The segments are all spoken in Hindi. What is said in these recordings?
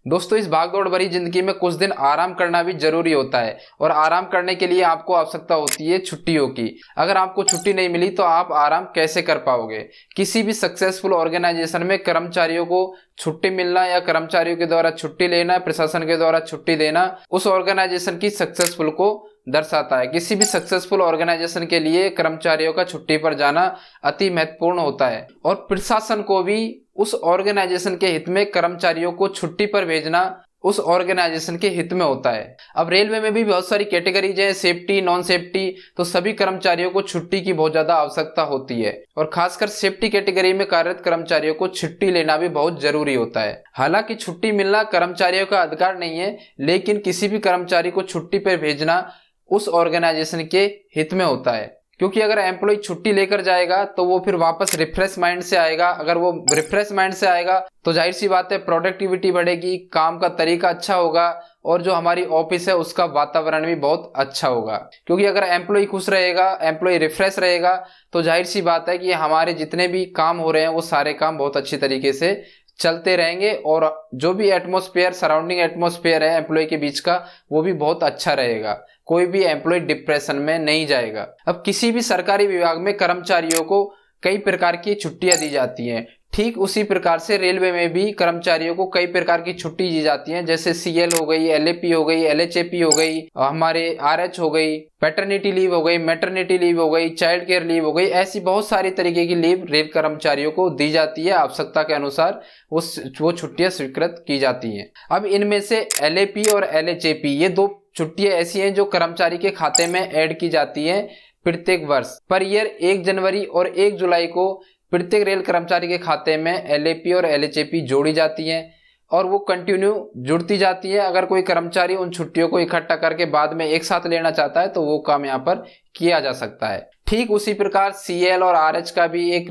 दोस्तों, इस भागदौड़ भरी जिंदगी में कुछ दिन आराम करना भी जरूरी होता है और आराम करने के लिए आपको आवश्यकता होती है छुट्टियों की। अगर आपको छुट्टी नहीं मिली तो आप आराम कैसे कर पाओगे। किसी भी सक्सेसफुल ऑर्गेनाइजेशन में कर्मचारियों को छुट्टी मिलना या कर्मचारियों के द्वारा छुट्टी लेना, प्रशासन के द्वारा छुट्टी देना उस ऑर्गेनाइजेशन की सक्सेसफुल को दर्शाता है। किसी भी सक्सेसफुल ऑर्गेनाइजेशन के लिए कर्मचारियों का छुट्टी पर जाना अति महत्वपूर्ण होता है और प्रशासन को भी उस ऑर्गेनाइजेशन के हित में कर्मचारियों को छुट्टी पर भेजना उस ऑर्गेनाइजेशन के हित में होता है। अब रेलवे में भी बहुत सारी कैटेगरीज है, सेफ्टी, नॉन सेफ्टी, तो सभी कर्मचारियों को छुट्टी की बहुत ज्यादा आवश्यकता होती है और खासकर सेफ्टी कैटेगरी में कार्यरत कर्मचारियों को छुट्टी लेना भी बहुत जरूरी होता है। हालांकि छुट्टी मिलना कर्मचारियों का अधिकार नहीं है, लेकिन किसी भी कर्मचारी को छुट्टी पर भेजना उस ऑर्गेनाइजेशन के हित में होता है, क्योंकि अगर एम्प्लॉय छुट्टी लेकर जाएगा तो वो फिर वापस रिफ्रेश माइंड से आएगा। अगर वो रिफ्रेश माइंड से आएगा तो जाहिर सी बात है प्रोडक्टिविटी बढ़ेगी, काम का तरीका अच्छा होगा और जो हमारी ऑफिस है उसका वातावरण भी बहुत अच्छा होगा। क्योंकि अगर एम्प्लॉय खुश रहेगा, एम्प्लॉय रिफ्रेश रहेगा तो जाहिर सी बात है कि हमारे जितने भी काम हो रहे हैं वो सारे काम बहुत अच्छी तरीके से चलते रहेंगे और जो भी एटमॉस्फेयर, सराउंडिंग एटमॉस्फेयर है एम्प्लॉय के बीच का, वो भी बहुत अच्छा रहेगा। कोई भी एम्प्लॉय डिप्रेशन में नहीं जाएगा। अब किसी भी सरकारी विभाग में कर्मचारियों को कई प्रकार की छुट्टियां दी जाती हैं। ठीक उसी प्रकार से रेलवे में भी कर्मचारियों को कई प्रकार की छुट्टी दी जाती है, जैसे सीएल हो गई, एलएपी हो गई, एलएचएपी हो गई, हमारे आरएच हो गई, पैटर्निटी लीव हो गई, मैटरनिटी लीव हो गई, चाइल्ड केयर लीव हो गई। ऐसी बहुत सारी तरीके की लीव रेल कर्मचारियों को दी जाती है। आवश्यकता के अनुसार वो छुट्टियां स्वीकृत की जाती हैं। अब इनमें से एलएपी और एलएचएपी ये दो छुट्टियां ऐसी हैं जो कर्मचारी के खाते में ऐड की जाती हैं प्रत्येक वर्ष। पर ईयर 1 जनवरी और 1 जुलाई को प्रत्येक रेल कर्मचारी के खाते में एलएपी और एलएचएपी जोड़ी जाती हैं और वो कंटिन्यू जुड़ती जाती है। अगर कोई कर्मचारी उन छुट्टियों को इकट्ठा करके बाद में एक साथ लेना चाहता है तो वो काम यहाँ पर किया जा सकता है। ठीक उसी प्रकार सीएल और आरएच का भी एक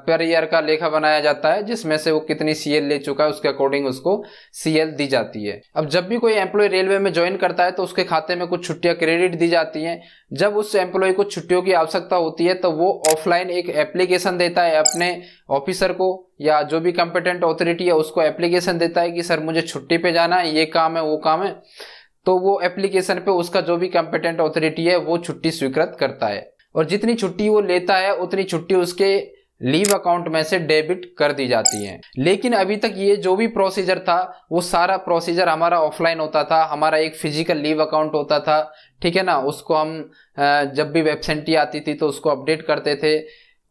पर ईयर का लेखा बनाया जाता है, जिसमें से वो कितनी सीएल ले चुका है उसके अकॉर्डिंग उसको सीएल दी जाती है। अब जब भी कोई एम्प्लॉय रेलवे में ज्वाइन करता है तो उसके खाते में कुछ छुट्टियां क्रेडिट दी जाती हैं। जब उस एम्प्लॉय को छुट्टियों की आवश्यकता होती है तो वो ऑफलाइन एक एप्लीकेशन देता है अपने ऑफिसर को, या जो भी कंपिटेंट अथॉरिटी है उसको एप्लीकेशन देता है कि सर मुझे छुट्टी पे जाना है, ये काम है वो काम है। तो वो एप्लीकेशन पे उसका जो भी कंपिटेंट अथॉरिटी है वो छुट्टी स्वीकृत करता है और जितनी छुट्टी वो लेता है उतनी छुट्टी उसके लीव अकाउंट में से डेबिट कर दी जाती है। लेकिन अभी तक ये जो भी प्रोसीजर था वो सारा प्रोसीजर हमारा ऑफलाइन होता था। हमारा एक फिजिकल लीव अकाउंट होता था, ठीक है ना। उसको हम जब भी वेबसाइट आती थी तो उसको अपडेट करते थे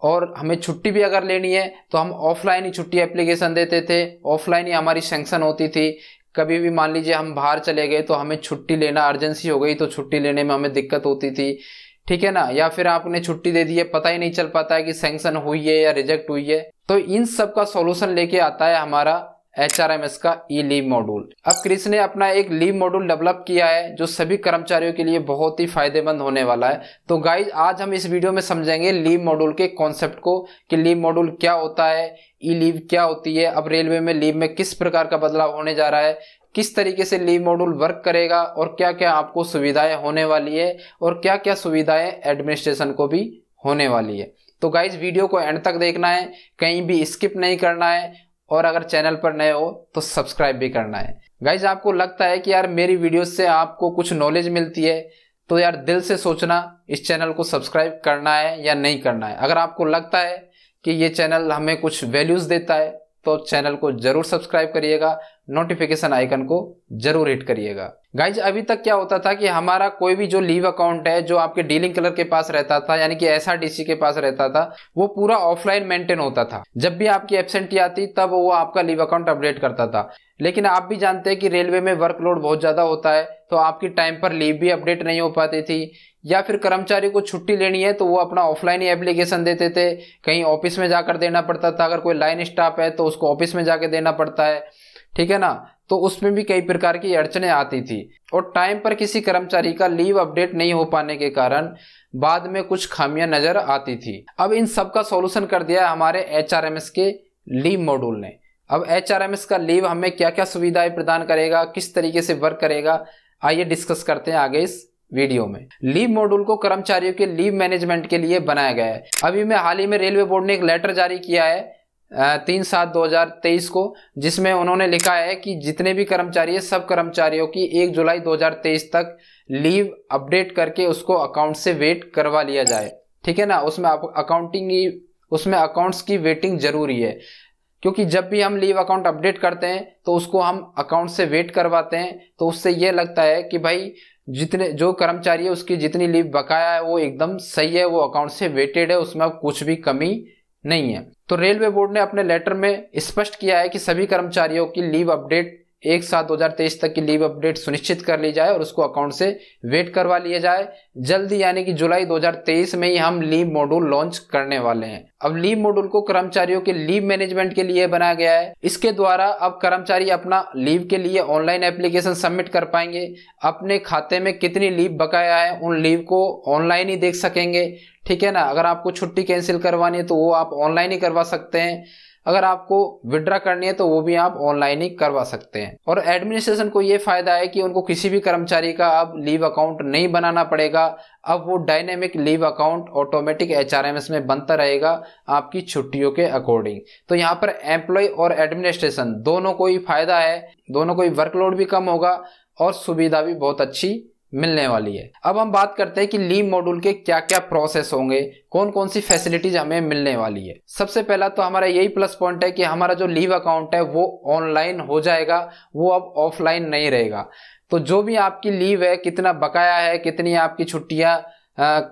और हमें छुट्टी भी अगर लेनी है तो हम ऑफलाइन ही छुट्टी एप्लीकेशन देते थे, ऑफलाइन ही हमारी सैंक्शन होती थी। कभी भी मान लीजिए हम बाहर चले गए तो हमें छुट्टी लेना अर्जेंसी हो गई तो छुट्टी लेने में हमें दिक्कत होती थी, ठीक है ना। या फिर आपने छुट्टी दे दी है, पता ही नहीं चल पाता है कि सैंक्शन हुई है या रिजेक्ट हुई है। तो इन सब का सॉल्यूशन लेके आता है हमारा HRMS का ई लीव मॉड्यूल। अब क्रिस ने अपना एक लीव मॉड्यूल डेवलप किया है जो सभी कर्मचारियों के लिए बहुत ही फायदेमंद होने वाला है। तो गाइज आज हम इस वीडियो में समझेंगे लीव मॉड्यूल के कॉन्सेप्ट को कि लीव मॉड्यूल क्या होता है, ई लीव क्या होती है, अब रेलवे में लीव में किस प्रकार का बदलाव होने जा रहा है, किस तरीके से लीव मॉड्यूल वर्क करेगा और क्या क्या आपको सुविधाएं होने वाली है और क्या क्या सुविधाएं एडमिनिस्ट्रेशन को भी होने वाली है। तो गाइज वीडियो को एंड तक देखना है, कहीं भी स्किप नहीं करना है और अगर चैनल पर नए हो तो सब्सक्राइब भी करना है। गाइज आपको लगता है कि यार मेरी वीडियो से आपको कुछ नॉलेज मिलती है तो यार दिल से सोचना इस चैनल को सब्सक्राइब करना है या नहीं करना है। अगर आपको लगता है कि ये चैनल हमें कुछ वैल्यूज देता है तो चैनल को जरूर सब्सक्राइब करिएगा, नोटिफिकेशन आइकन को जरूर हिट करिएगा। गाइज अभी तक क्या होता था कि हमारा कोई भी जो लीव अकाउंट है जो आपके डीलिंग क्लर्क के पास रहता था यानी कि SRDC के पास रहता था वो पूरा ऑफलाइन मेंटेन होता था। जब भी आपकी एब्सेंटी आती तब वो आपका लीव अकाउंट अपडेट करता था। लेकिन आप भी जानते हैं कि रेलवे में वर्कलोड बहुत ज्यादा होता है तो आपकी टाइम पर लीव भी अपडेट नहीं हो पाती थी, या फिर कर्मचारी को छुट्टी लेनी है तो वो अपना ऑफलाइन ही एप्लीकेशन देते थे, कहीं ऑफिस में जाकर देना पड़ता था। अगर कोई लाइन स्टाफ है तो उसको ऑफिस में जाकर देना पड़ता है, ठीक है ना। तो उसमें भी कई प्रकार की अड़चने आती थी और टाइम पर किसी कर्मचारी का लीव अपडेट नहीं हो पाने के कारण बाद में कुछ खामियां नजर आती थी। अब इन सब का सॉल्यूशन कर दिया है हमारे HRMS के लीव मॉड्यूल ने। अब HRMS का लीव हमें क्या क्या सुविधाएं प्रदान करेगा, किस तरीके से वर्क करेगा, आइए डिस्कस करते हैं आगे इस वीडियो में। लीव मॉड्यूल को कर्मचारियों के लीव मैनेजमेंट के लिए बनाया गया है। अभी में हाल ही में रेलवे बोर्ड ने एक लेटर जारी किया है 3/7/2023 को, जिसमें उन्होंने लिखा है कि जितने भी कर्मचारी है सब कर्मचारियों की 1 जुलाई 2023 तक लीव अपडेट करके उसको अकाउंट से वेट करवा लिया जाए। ठीक है ना, उसमें अकाउंट्स की वेटिंग जरूरी है, क्योंकि जब भी हम लीव अकाउंट अपडेट करते हैं तो उसको हम अकाउंट से वेट करवाते हैं, तो उससे यह लगता है कि भाई जितने जो कर्मचारी है उसकी जितनी लीव बकाया है वो एकदम सही है, वो अकाउंट से वेटेड है, उसमें अब कुछ भी कमी नहीं है। तो रेलवे बोर्ड ने अपने लेटर में स्पष्ट किया है कि सभी कर्मचारियों की लीव अपडेट 1/7/2023 तक की लीव अपडेट सुनिश्चित कर ली जाए और उसको अकाउंट से वेट करवा लिया जाए जल्दी, यानी कि जुलाई 2023 में ही हम लीव मॉड्यूल लॉन्च करने वाले हैं। अब लीव मॉड्यूल को कर्मचारियों के लीव मैनेजमेंट के लिए बनाया गया है। इसके द्वारा अब कर्मचारी अपना लीव के लिए ऑनलाइन एप्लीकेशन सबमिट कर पाएंगे, अपने खाते में कितनी लीव बकाया है उन लीव को ऑनलाइन ही देख सकेंगे। ठीक है ना, अगर आपको छुट्टी कैंसिल करवानी है तो वो आप ऑनलाइन ही करवा सकते हैं, अगर आपको विड्रा करनी है तो वो भी आप ऑनलाइन ही करवा सकते हैं। और एडमिनिस्ट्रेशन को ये फायदा है कि उनको किसी भी कर्मचारी का अब लीव अकाउंट नहीं बनाना पड़ेगा, अब वो dynamic leave account automatic HRMS में बनता रहेगा आपकी छुट्टियों के अकॉर्डिंग। तो यहाँ पर एम्प्लॉय और एडमिनिस्ट्रेशन दोनों को ही फायदा है, दोनों को ही वर्कलोड भी कम होगा और सुविधा भी बहुत अच्छी मिलने वाली है। अब हम बात करते हैं कि लीव मॉड्यूल के क्या क्या प्रोसेस होंगे, कौन कौन सी फैसिलिटीज हमें मिलने वाली है। सबसे पहला तो हमारा यही प्लस पॉइंट है कि हमारा जो लीव अकाउंट है वो ऑनलाइन हो जाएगा, वो अब ऑफलाइन नहीं रहेगा। तो जो भी आपकी लीव है, कितना बकाया है, कितनी आपकी छुट्टियां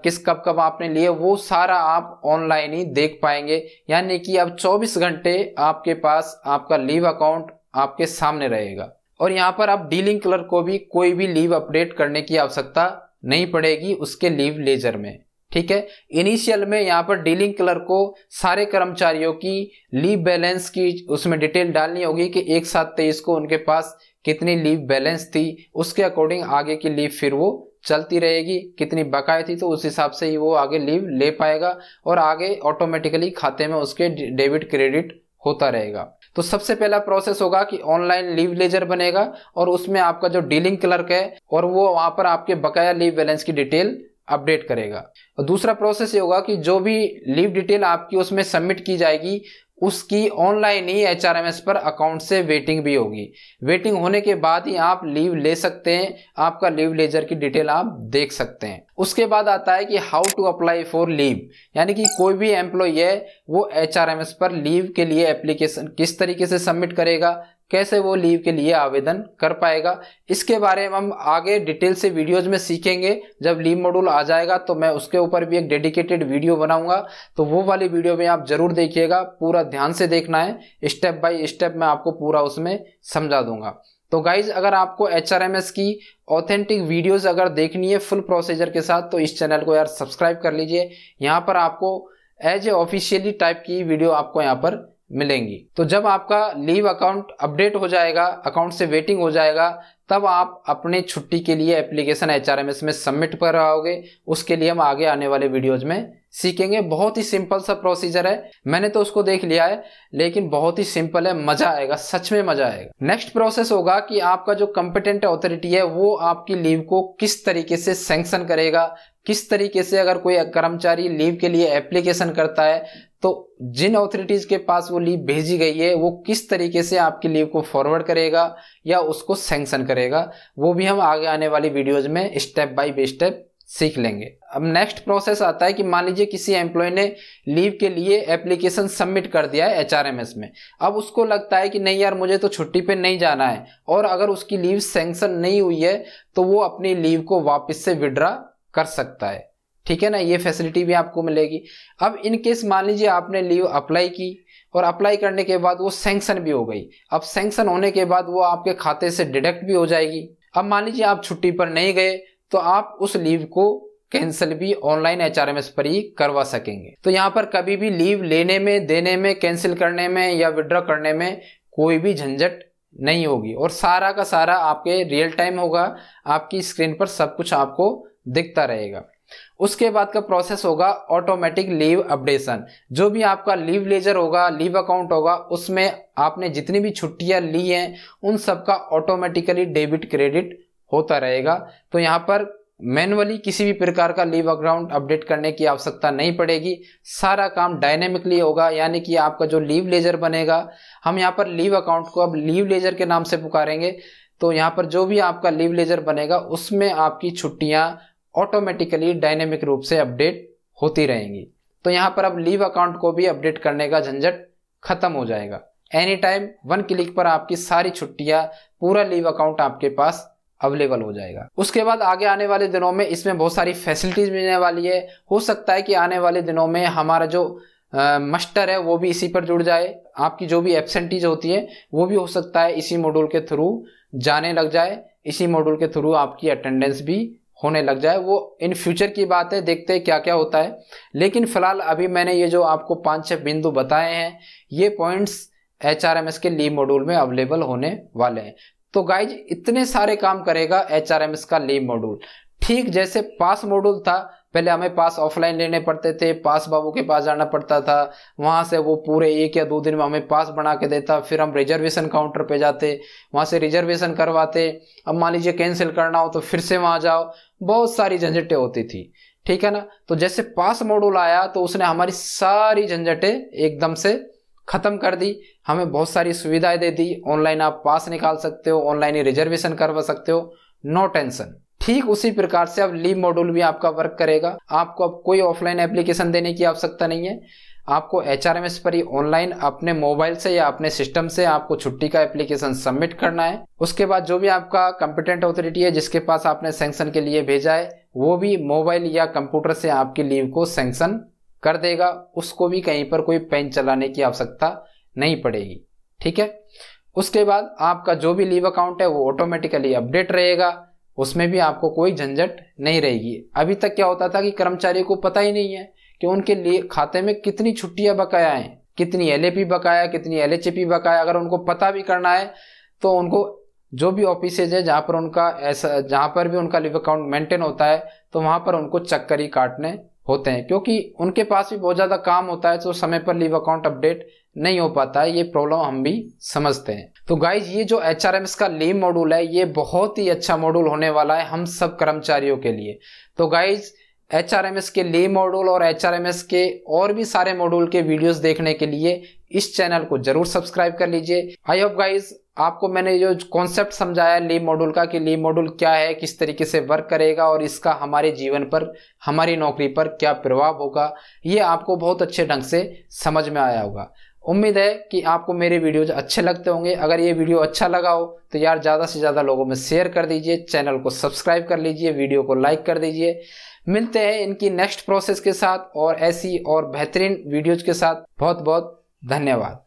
किस कब कब आपने लिए, वो सारा आप ऑनलाइन ही देख पाएंगे। यानी कि अब 24 घंटे आपके पास आपका लीव अकाउंट आपके सामने रहेगा। और यहाँ पर अब डीलिंग क्लर्क को भी कोई भी लीव अपडेट करने की आवश्यकता नहीं पड़ेगी उसके लीव लेजर में। ठीक है, इनिशियल में यहाँ पर डीलिंग क्लर्क को सारे कर्मचारियों की लीव बैलेंस की उसमें डिटेल डालनी होगी कि 1/7/23 को उनके पास कितनी लीव बैलेंस थी, उसके अकॉर्डिंग आगे की लीव फिर वो चलती रहेगी, कितनी बकाया थी तो उस हिसाब से ही वो आगे लीव ले पाएगा और आगे ऑटोमेटिकली खाते में उसके डेबिट क्रेडिट होता रहेगा। तो सबसे पहला प्रोसेस होगा कि ऑनलाइन लीव लेजर बनेगा और उसमें आपका जो डीलिंग क्लर्क है और वो वहां पर आपके बकाया लीव बैलेंस की डिटेल अपडेट करेगा। और दूसरा प्रोसेस ये होगा कि जो भी लीव डिटेल आपकी उसमें सबमिट की जाएगी उसकी ऑनलाइन ही HRMS पर अकाउंट से वेटिंग भी होगी। वेटिंग होने के बाद ही आप लीव ले सकते हैं, आपका लीव लेजर की डिटेल आप देख सकते हैं। उसके बाद आता है कि how to apply for leave, यानी कि कोई भी एम्प्लॉय है वो HRMS पर लीव के लिए एप्लीकेशन किस तरीके से सबमिट करेगा, कैसे वो लीव के लिए आवेदन कर पाएगा, इसके बारे में हम आगे डिटेल से वीडियोज में सीखेंगे। जब लीव मॉड्यूल आ जाएगा तो मैं उसके ऊपर भी एक डेडिकेटेड वीडियो बनाऊंगा, तो वो वाली वीडियो में आप जरूर देखिएगा, पूरा ध्यान से देखना है, स्टेप बाय स्टेप मैं आपको पूरा उसमें समझा दूंगा। तो गाइज अगर आपको HRMS की ऑथेंटिक वीडियोज अगर देखनी है फुल प्रोसीजर के साथ तो इस चैनल को यार सब्सक्राइब कर लीजिए। यहाँ पर आपको एज ए ऑफिशियली टाइप की वीडियो आपको यहाँ पर मिलेंगी। तो जब आपका लीव अकाउंट अपडेट हो जाएगा, अकाउंट से वेटिंग हो जाएगा, तब आप अपने छुट्टी के लिए एप्लीकेशन HRMS में सबमिट कराओगे। उसके लिए हम आगे आने वाले वीडियोज में सीखेंगे। बहुत ही सिंपल सा प्रोसीजर है, मैंने तो उसको देख लिया है, लेकिन बहुत ही सिंपल है, मजा आएगा, सच में मजा आएगा। नेक्स्ट प्रोसेस होगा कि आपका जो कंपिटेंट अथॉरिटी है वो आपकी लीव को किस तरीके से सैंक्शन करेगा, किस तरीके से अगर कोई कर्मचारी लीव के लिए एप्लीकेशन करता है तो जिन अथॉरिटीज के पास वो लीव भेजी गई है वो किस तरीके से आपकी लीव को फॉरवर्ड करेगा या उसको सैंक्शन करेगा, वो भी हम आगे आने वाली वीडियोज में स्टेप बाय स्टेप सीख लेंगे। अब नेक्स्ट प्रोसेस आता है कि मान लीजिए किसी एम्प्लॉय ने लीव के लिए एप्लीकेशन सबमिट कर दिया है HRMS में, अब उसको लगता है कि नहीं यार मुझे तो छुट्टी पे नहीं जाना है, और अगर उसकी लीव सैंक्शन नहीं हुई है तो वो अपनी लीव को वापस से विड्रॉ कर सकता है। ठीक है ना, ये फैसिलिटी भी आपको मिलेगी। अब इन केस मान लीजिए आपने लीव अप्लाई की और अप्लाई करने के बाद वो सैंक्शन भी हो गई, अब सैंक्शन होने के बाद वो आपके खाते से डिडक्ट भी हो जाएगी। अब मान लीजिए आप छुट्टी पर नहीं गए तो आप उस लीव को कैंसिल भी ऑनलाइन HRMS पर ही करवा सकेंगे। तो यहाँ पर कभी भी लीव लेने में, देने में, कैंसिल करने में या विड्रॉ करने में कोई भी झंझट नहीं होगी और सारा का सारा आपके रियल टाइम होगा, आपकी स्क्रीन पर सब कुछ आपको दिखता रहेगा। उसके बाद का प्रोसेस होगा ऑटोमेटिक लीव अपडेशन। जो भी आपका लीव लेजर होगा, लीव अकाउंट होगा, उसमें आपने जितनी भी छुट्टियां ली हैं उन सब का ऑटोमेटिकली डेबिट क्रेडिट होता रहेगा। तो यहाँ पर मैनुअली किसी भी प्रकार का लीव अकाउंट अपडेट करने की आवश्यकता नहीं पड़ेगी। सारा काम डायनेमिकली होगा, यानी कि आपका जो लीव लेजर बनेगा, हम यहाँ पर लीव अकाउंट को अब लीव लेजर के नाम से पुकारेंगे। तो यहाँ पर जो भी आपका लीव लेजर बनेगा उसमें आपकी छुट्टियां ऑटोमेटिकली डायनेमिक रूप से अपडेट होती रहेंगी। तो यहाँ पर अब लीव अकाउंट को भी अपडेट करने का झंझट खत्म हो जाएगा। एनी टाइम 1 क्लिक पर आपकी सारी छुट्टियां, पूरा लीव अकाउंट आपके पास अवेलेबल हो जाएगा। उसके बाद आगे आने वाले दिनों में इसमें बहुत सारी फैसिलिटीज मिलने वाली है। हो सकता है कि आने वाले दिनों में हमारा जो मस्टर है वो भी इसी पर जुड़ जाए। आपकी जो भी एब्सेंटीज होती है वो भी हो सकता है इसी मॉड्यूल के थ्रू जाने लग जाए, इसी मॉड्यूल के थ्रू आपकी अटेंडेंस भी होने लग जाए। वो इन फ्यूचर की बात है, देखते हैं क्या क्या होता है। लेकिन फिलहाल अभी मैंने ये जो आपको 5-6 बिंदु बताए हैं, ये पॉइंट्स HRMS के लीव मॉड्यूल में अवेलेबल होने वाले हैं। तो गाइज इतने सारे काम करेगा HRMS का लीव मॉड्यूल। ठीक जैसे पास मॉड्यूल था, पहले हमें पास ऑफलाइन लेने पड़ते थे, पास बाबू के पास जाना पड़ता था, वहां से वो पूरे 1 या 2 दिन में हमें पास बना के देता, फिर हम रिजर्वेशन काउंटर पे जाते, वहां से रिजर्वेशन करवाते। अब मान लीजिए कैंसिल करना हो तो फिर से वहां जाओ, बहुत सारी झंझटें होती थी, ठीक है ना। तो जैसे पास मॉड्यूल आया तो उसने हमारी सारी झंझटें एकदम से खत्म कर दी, हमें बहुत सारी सुविधाएं दे दी। ऑनलाइन आप पास निकाल सकते हो, ऑनलाइन ही रिजर्वेशन करवा सकते हो, नो टेंशन। ठीक उसी प्रकार से अब लीव मॉड्यूल भी आपका वर्क करेगा। आपको अब कोई ऑफलाइन एप्लीकेशन देने की आवश्यकता नहीं है। आपको HRMS पर ही ऑनलाइन अपने मोबाइल से या अपने सिस्टम से आपको छुट्टी का एप्लीकेशन सबमिट करना है। उसके बाद जो भी आपका कंपिटेंट अथॉरिटी है जिसके पास आपने सैंक्शन के लिए भेजा है, वो भी मोबाइल या कंप्यूटर से आपकी लीव को सैंक्शन कर देगा। उसको भी कहीं पर कोई पेन चलाने की आवश्यकता नहीं पड़ेगी, ठीक है। उसके बाद आपका जो भी लीव अकाउंट है वो ऑटोमेटिकली अपडेट रहेगा, उसमें भी आपको कोई झंझट नहीं रहेगी। अभी तक क्या होता था कि कर्मचारी को पता ही नहीं है कि उनके लिए खाते में कितनी छुट्टियां बकाया हैं, कितनी LAP बकाया, कितनी LHP बकाया। अगर उनको पता भी करना है तो उनको जो भी ऑफिसेज है जहां पर उनका ऐसा, जहां पर भी उनका लीव अकाउंट मेंटेन होता है, तो वहां पर उनको चक्कर ही काटने होते हैं, क्योंकि उनके पास भी बहुत ज्यादा काम होता है, तो समय पर लीव अकाउंट अपडेट नहीं हो पाता है। ये प्रॉब्लम हम भी समझते हैं। तो गाइज ये जो HRMS का लीव मॉड्यूल है ये बहुत ही अच्छा मॉड्यूल होने वाला है हम सब कर्मचारियों के लिए। तो गाइज HRMS के लीव मॉड्यूल और HRMS के और भी सारे मॉड्यूल के वीडियोस देखने के लिए इस चैनल को जरूर सब्सक्राइब कर लीजिए। आई होप गाइज आपको मैंने जो कॉन्सेप्ट समझाया लीव मॉड्यूल का, कि लीव मॉड्यूल क्या है, किस तरीके से वर्क करेगा और इसका हमारे जीवन पर, हमारी नौकरी पर क्या प्रभाव होगा, ये आपको बहुत अच्छे ढंग से समझ में आया होगा। उम्मीद है कि आपको मेरे वीडियोज अच्छे लगते होंगे। अगर ये वीडियो अच्छा लगा हो तो यार ज़्यादा से ज़्यादा लोगों में शेयर कर दीजिए, चैनल को सब्सक्राइब कर लीजिए, वीडियो को लाइक कर दीजिए। मिलते हैं इनकी नेक्स्ट प्रोसेस के साथ और ऐसी और बेहतरीन वीडियोज के साथ। बहुत बहुत धन्यवाद।